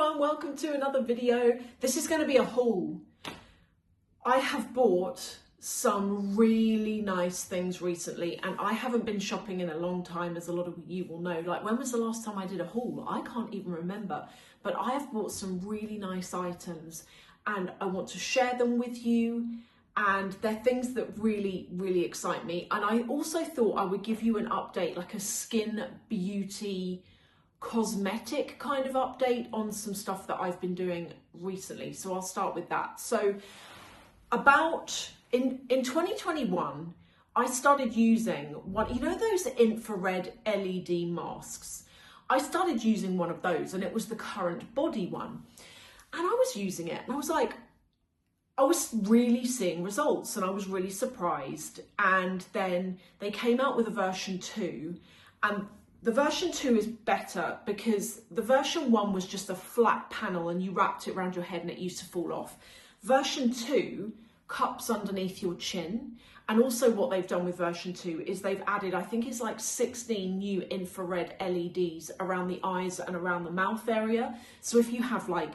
everyone, welcome to another video. This is going to be a haul. I have bought some really nice things recently and I haven't been shopping in a long time, as a lot of you will know. Like, when was the last time I did a haul? I can't even remember, but I have bought some really nice items and I want to share them with you, and they're things that really excite me. And I also thought I would give you an update, like a skin beauty cosmetic kind of update on some stuff that I've been doing recently. So I'll start with that. So in 2021, I started using one, you know, those infrared LED masks. I started using one of those, and it was the CurrentBody one. And I was using it and I was like, I was really seeing results and I was really surprised. And then they came out with a version 2, and the version 2 is better because the version 1 was just a flat panel and you wrapped it around your head and it used to fall off. Version 2 cups underneath your chin. And also what they've done with version 2 is they've added, I think it's like 16 new infrared LEDs around the eyes and around the mouth area. So if you have like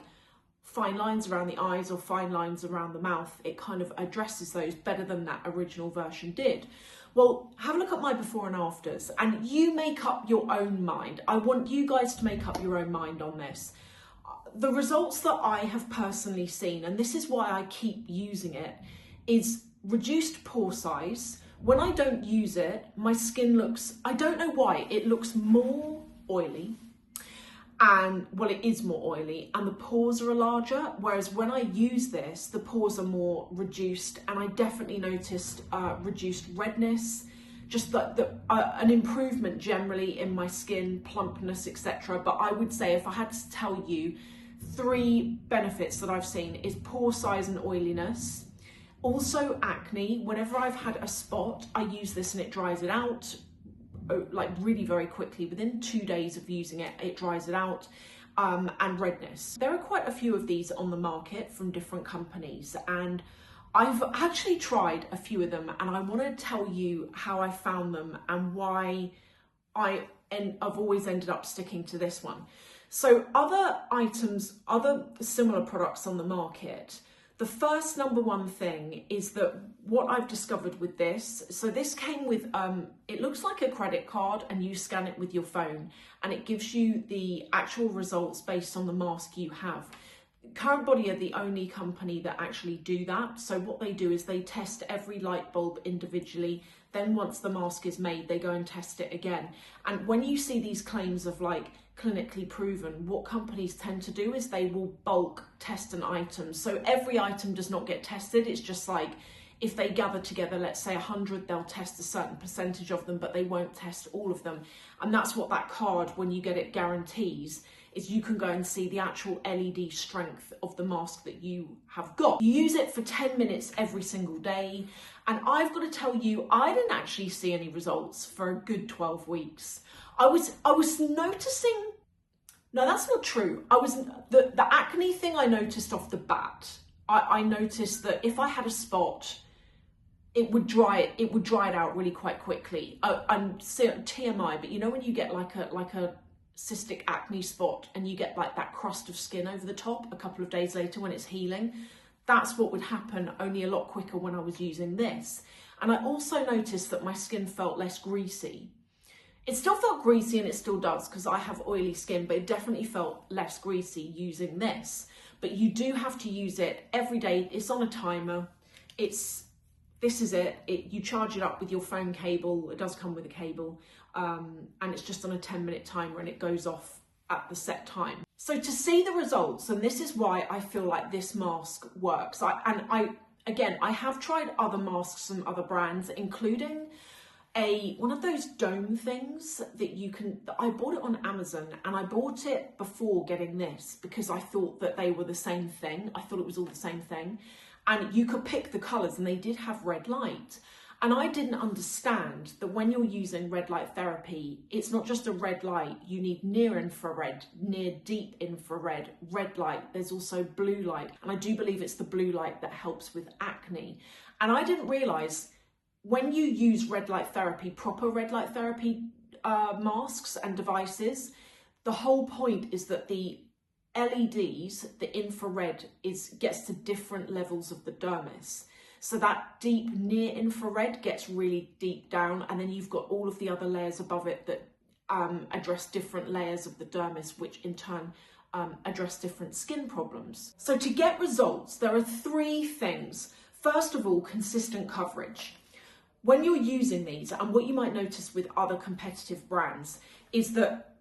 fine lines around the eyes or fine lines around the mouth, it kind of addresses those better than that original version did. Well, have a look at my before and afters, and you make up your own mind. I want you guys to make up your own mind on this. The results that I have personally seen, and this is why I keep using it, is reduced pore size. When I don't use it, my skin looks, I don't know why, it looks more oily. And well, it is more oily and the pores are larger, whereas when I use this, the pores are more reduced, and I definitely noticed reduced redness, just an improvement generally in my skin, plumpness, etc. But I would say, if I had to tell you 3 benefits that I've seen, is pore size and oiliness. Also acne. Whenever I've had a spot, I use this and it dries it out like really very quickly. Within 2 days of using it, it dries it out. And redness. There are quite a few of these on the market from different companies, and I've actually tried a few of them, and I want to tell you how I found them and why I've always ended up sticking to this one. So other items, other similar products on the market, the first number one thing is that what I've discovered with this, so this came with, it looks like a credit card, and you scan it with your phone and it gives you the actual results based on the mask you have. CurrentBody are the only company that actually do that. So what they do is they test every light bulb individually. Then once the mask is made, they go and test it again. And when you see these claims of like clinically proven, what companies tend to do is they will bulk test an item. So every item does not get tested. It's just like, if they gather together, let's say 100, they'll test a certain percentage of them, but they won't test all of them. And that's what that card, when you get it, guarantees, is you can go and see the actual LED strength of the mask that you have got. You use it for 10 minutes every single day. And I've got to tell you, I didn't actually see any results for a good 12 weeks. I was noticing, no, that's not true. The acne thing I noticed off the bat. I noticed that if I had a spot, it would dry it out really quite quickly. I'm TMI, but you know when you get like a cystic acne spot and you get like that crust of skin over the top a couple of days later when it's healing, that's what would happen, only a lot quicker when I was using this. And I also noticed that my skin felt less greasy. It still felt greasy, and it still does because I have oily skin, but it definitely felt less greasy using this. But you do have to use it every day. It's on a timer. This is it. You charge it up with your phone cable. It does come with a cable, and it's just on a 10-minute timer, and it goes off at the set time. So to see the results, and this is why I feel like this mask works. I have tried other masks from other brands, including one of those dome things that I bought it on Amazon, and I bought it before getting this because I thought that they were the same thing. I thought it was all the same thing, and you could pick the colors, and they did have red light. And I didn't understand that when you're using red light therapy, it's not just a red light. You need near infrared, near deep infrared, red light. There's also blue light. And I do believe it's the blue light that helps with acne. And I didn't realize when you use red light therapy, proper red light therapy masks and devices, the whole point is that the LEDs, the infrared gets to different levels of the dermis. So that deep near infrared gets really deep down, and then you've got all of the other layers above it that address different layers of the dermis, which in turn address different skin problems. So to get results, there are 3 things. First of all, consistent coverage. When you're using these, and what you might notice with other competitive brands, is that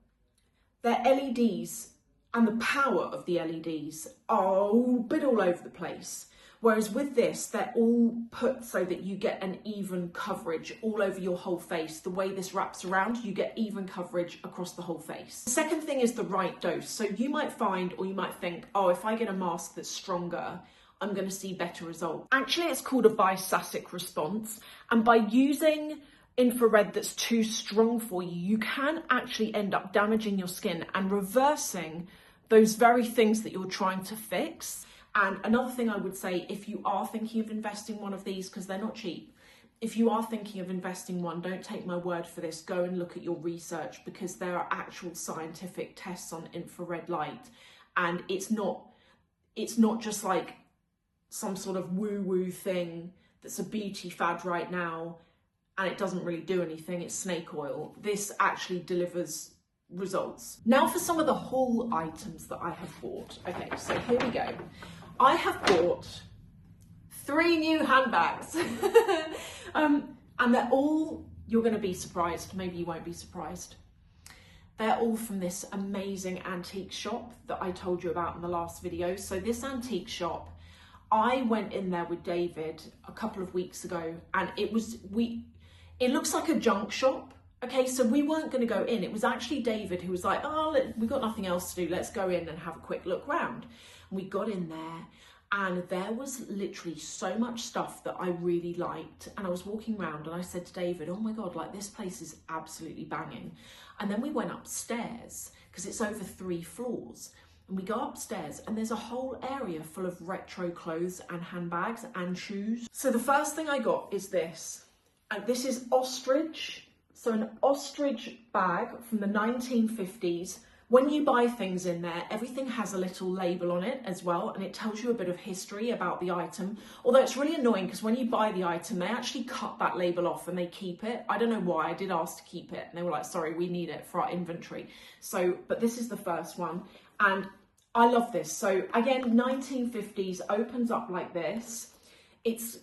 their LEDs and the power of the LEDs are a bit all over the place. Whereas with this, they're all put so that you get an even coverage all over your whole face. The way this wraps around, you get even coverage across the whole face. The second thing is the right dose. So you might find, or you might think, oh, if I get a mask that's stronger, I'm going to see better results. Actually, it's called a bistatic response. And by using infrared that's too strong for you, you can actually end up damaging your skin and reversing those very things that you're trying to fix. And another thing I would say, if you are thinking of investing one of these, because they're not cheap, if you are thinking of investing one, don't take my word for this, go and look at your research, because there are actual scientific tests on infrared light. And it's not just like some sort of woo-woo thing that's a beauty fad right now and it doesn't really do anything, it's snake oil. This actually delivers results. Now for some of the haul items that I have bought. Okay, so here we go. I have bought 3 new handbags and they're all, you're going to be surprised, maybe you won't be surprised. They're all from this amazing antique shop that I told you about in the last video. So this antique shop, I went in there with David a couple of weeks ago and it looks like a junk shop. Okay, so we weren't going to go in. It was actually David who was like, oh, we've got nothing else to do. Let's go in and have a quick look round. And we got in there and there was literally so much stuff that I really liked. And I was walking around and I said to David, oh my God, like this place is absolutely banging. And then we went upstairs because it's over 3 floors. And we go upstairs and there's a whole area full of retro clothes and handbags and shoes. So the first thing I got is this. And this is ostrich. So an ostrich bag from the 1950s. When you buy things in there, everything has a little label on it as well, and it tells you a bit of history about the item. Although it's really annoying because when you buy the item, they actually cut that label off and they keep it. I don't know why, I did ask to keep it and they were like, sorry, we need it for our inventory. So, but this is the first one and I love this. So again, 1950s, opens up like this. It's,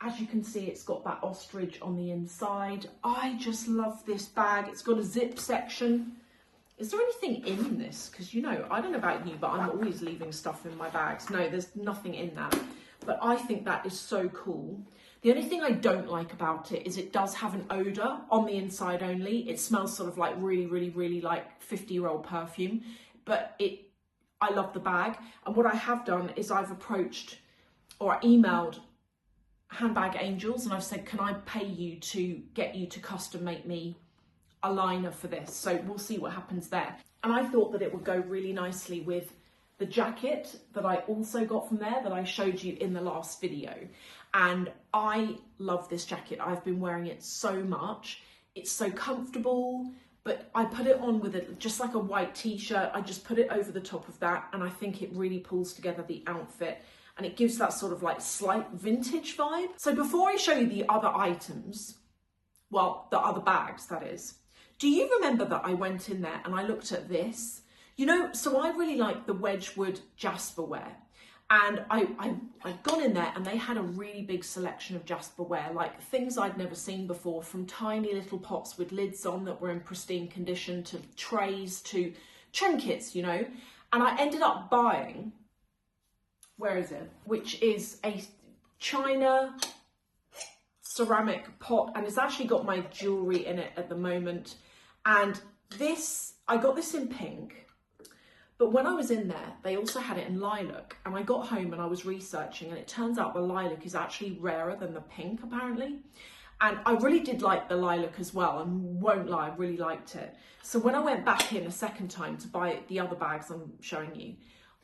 as you can see, it's got that ostrich on the inside. I just love this bag. It's got a zip section. Is there anything in this? Because, you know, I don't know about you, but I'm always leaving stuff in my bags. No, there's nothing in that. But I think that is so cool. The only thing I don't like about it is it does have an odour on the inside only. It smells sort of like really, really, really like 50-year-old perfume. But I love the bag. And what I have done is I've approached or emailed Handbag Angels and I've said, can I pay you to get you to custom make me a liner for this? So we'll see what happens there. And I thought that it would go really nicely with the jacket that I also got from there that I showed you in the last video. And I love this jacket. I've been wearing it so much. It's so comfortable, but I put it on with it just like a white t-shirt. I just put it over the top of that and I think it really pulls together the outfit and it gives that sort of like slight vintage vibe. So before I show you the other items, well, the other bags that is, do you remember that I went in there and I looked at this? You know, so I really like the Wedgwood Jasperware. And I'd gone in there and they had a really big selection of Jasperware, like things I'd never seen before, from tiny little pots with lids on that were in pristine condition to trays to trinkets, you know. And I ended up buying, where is it? Which is a China ceramic pot, and it's actually got my jewelry in it at the moment. And this, I got this in pink. But when I was in there, they also had it in lilac, and I got home and I was researching and it turns out the lilac is actually rarer than the pink apparently. And I really did like the lilac as well, and won't lie, I really liked it. So when I went back in a second time to buy the other bags I'm showing you,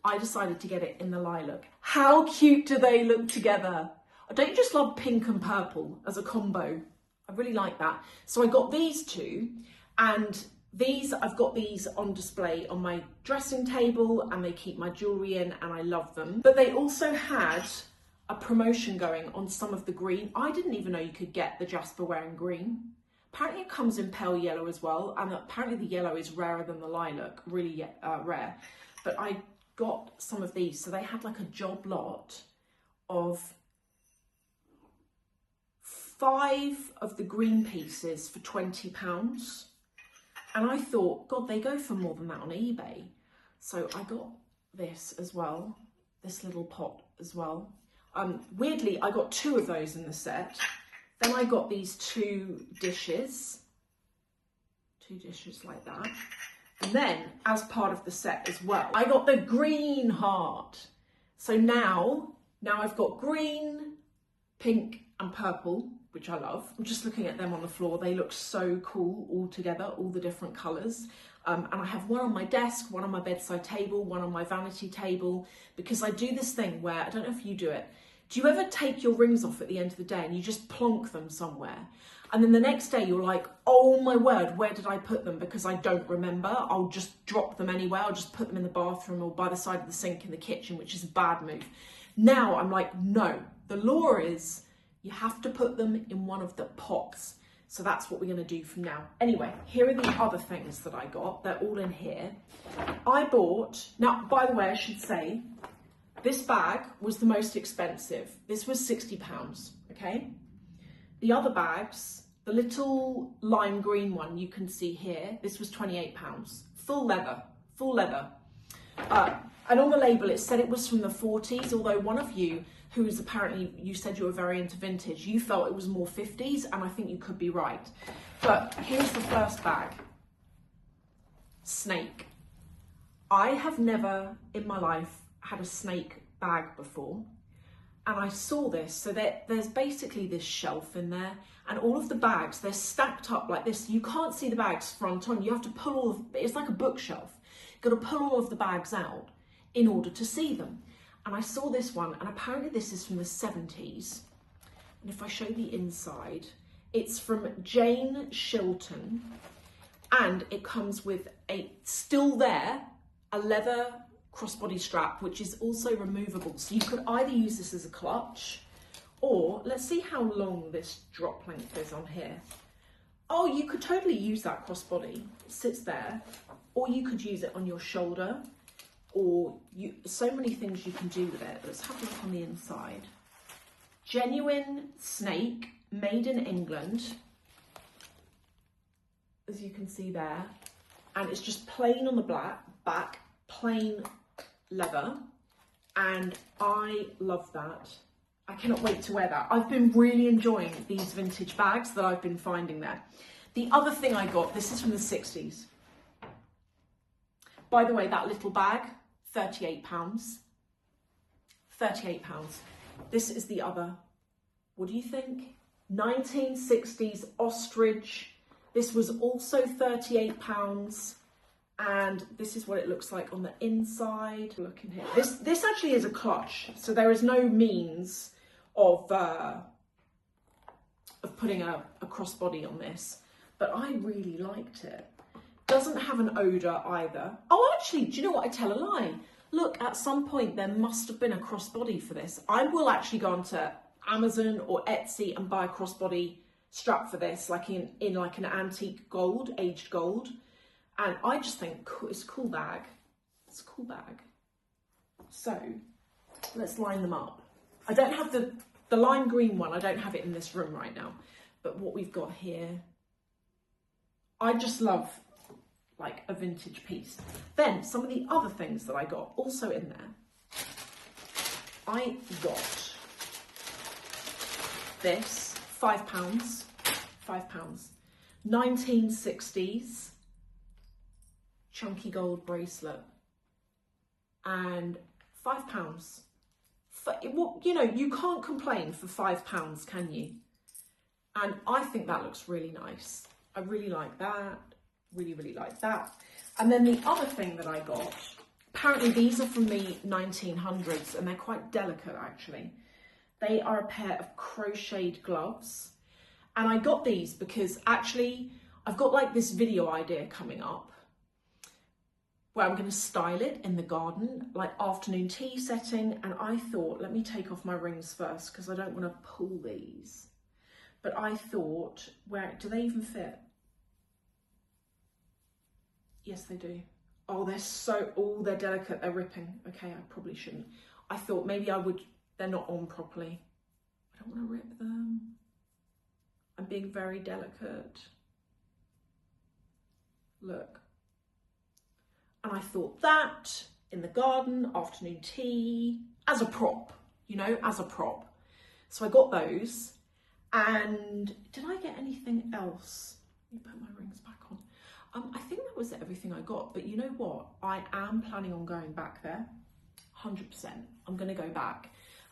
I decided to get it in the lilac. How cute do they look together? Don't you just love pink and purple as a combo? I really like that. So I got these two, and I've got these on display on my dressing table, and they keep my jewellery in, and I love them. But they also had a promotion going on some of the green. I didn't even know you could get the Jasperware in green. Apparently it comes in pale yellow as well, and apparently the yellow is rarer than the lilac, really rare. But I got some of these, so they had like a job lot of 5 of the green pieces for £20. And I thought, God, they go for more than that on eBay. So I got this as well, this little pot as well. Weirdly, I got 2 of those in the set. Then I got these 2 dishes like that. And then, as part of the set as well, I got the green heart. So now I've got green, pink and purple, which I love. I'm just looking at them on the floor. They look so cool all together, all the different colours. And I have one on my desk, one on my bedside table, one on my vanity table, because I do this thing where, I don't know if you do it, do you ever take your rings off at the end of the day and you just plonk them somewhere? And then the next day you're like, oh my word, where did I put them? Because I don't remember. I'll just drop them anywhere. I'll just put them in the bathroom or by the side of the sink in the kitchen, which is a bad move. Now I'm like, no, the law is you have to put them in one of the pots. So that's what we're going to do from now. Anyway, here are the other things that I got. They're all in here. I bought, now, by the way, I should say, this bag was the most expensive. This was £60, okay? The other bags, the little lime green one you can see here, this was £28. Full leather, full leather. And on the label, it said it was from the 40s, although one of you, who is apparently, you said you were very into vintage, you felt it was more 50s, and I think you could be right. But here's the first bag. Snake. I have never in my life had a snake bag before, and I saw this. So there's basically this shelf in there, and all of the bags, they're stacked up like this. You can't see the bags front on. You have to pull all of, it's like a bookshelf. You've got to pull all of the bags out in order to see them. And I saw this one, and apparently this is from the 70s. And if I show the inside, it's from Jane Shilton, and it comes with still there, a leather crossbody strap, which is also removable. So you could either use this as a clutch, or let's see how long this drop length is on here. Oh, you could totally use that crossbody. It sits there, or you could use it on your shoulder, or so many things you can do with it. Let's have a look on the inside. Genuine snake, made in England, as you can see there, and it's just plain on the back, plain leather, and I love that. I cannot wait to wear that. I've been really enjoying these vintage bags that I've been finding there. The other thing I got, this is from the 60s. By the way, that little bag, £38. £38. This is the other. What do you think? 1960s ostrich. This was also £38. And this is what it looks like on the inside. Look in here. This actually is a clutch, so there is no means of putting a crossbody on this. But I really liked it. Doesn't have an odour either. Oh, actually, do you know what? I tell a lie. Look, at some point there must have been a crossbody for this. I will actually go onto Amazon or Etsy and buy a crossbody strap for this, like in like an antique gold, aged gold. And I just think it's a cool bag. It's a cool bag. So let's line them up. I don't have the lime green one. I don't have it in this room right now. But what we've got here, I just love like a vintage piece. Then some of the other things that I got also in there. I got this, £5, £5, 1960s chunky gold bracelet, and £5. Well, you know, you can't complain for £5, can you? And I think that looks really nice. I really like that. Really, really like that. And then the other thing that I got, apparently these are from the 1900s, and they're quite delicate actually. They are a pair of crocheted gloves. And I got these because actually I've got like this video idea coming up where I'm going to style it in the garden, like afternoon tea setting. And I thought, let me take off my rings first because I don't want to pull these. But I thought, where do they even fit? Yes, they do. Oh, they're delicate, they're ripping. Okay, I probably shouldn't. I thought maybe I would, they're not on properly. I don't want to rip them. I'm being very delicate. Look. And I thought that in the garden, afternoon tea, as a prop, you know, as a prop. So I got those. And did I get anything else? Let me put my rings back on. I think that was everything I got, but you know what? I am planning on going back there, 100%. I'm going to go back,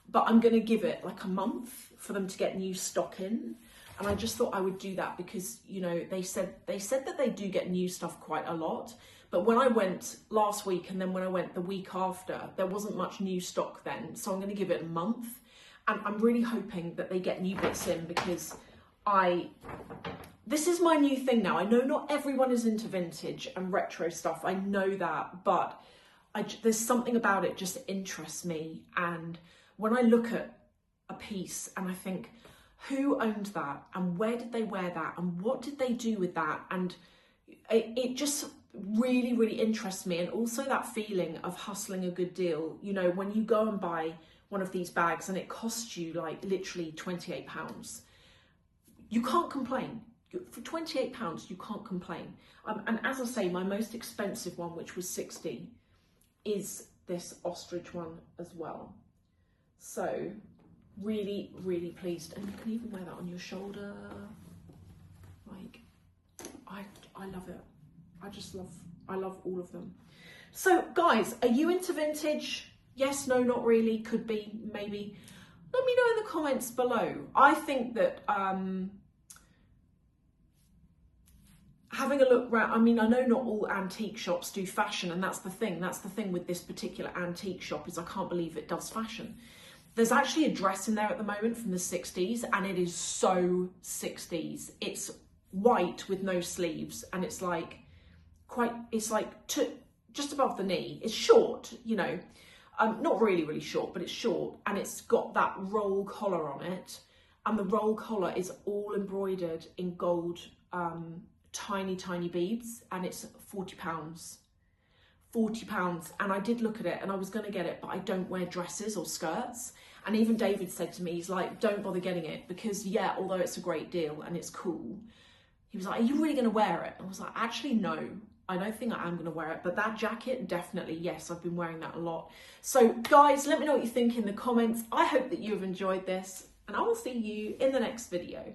but I'm going to give it like a month for them to get new stock in. And I just thought I would do that because, you know, they said that they do get new stuff quite a lot. But when I went last week and then when I went the week after, there wasn't much new stock then. So I'm going to give it a month. And I'm really hoping that they get new bits in because this is my new thing now. I know not everyone is into vintage and retro stuff. I know that, but there's something about it just interests me. And when I look at a piece and I think, who owned that and where did they wear that and what did they do with that? And it just really, really interests me. And also that feeling of hustling a good deal. You know, when you go and buy one of these bags and it costs you like literally £28, you can't complain. For £28, you can't complain. And as I say, my most expensive one, which was 60, is this ostrich one as well. So really, really pleased. And you can even wear that on your shoulder. Like, I love it. I love all of them. So guys, are you into vintage? Yes, no, not really, could be, maybe. Let me know in the comments below. I think that having a look around, I mean, I know not all antique shops do fashion, and that's the thing. That's the thing with this particular antique shop is I can't believe it does fashion. There's actually a dress in there at the moment from the 60s, and it is so 60s. It's white with no sleeves, and it's like just above the knee. It's short, you know, not really, really short, but it's short, and it's got that roll collar on it, and the roll collar is all embroidered in gold, tiny beads, and it's £40. £40. And I did look at it and I was going to get it, but I don't wear dresses or skirts. And even David said to me, he's like, don't bother getting it because, yeah, although it's a great deal and it's cool, he was like, are you really going to wear it? I was like, actually, no, I don't think I am going to wear it. But that jacket, definitely, yes, I've been wearing that a lot. So guys, let me know what you think in the comments. I hope that you have enjoyed this, and I will see you in the next video.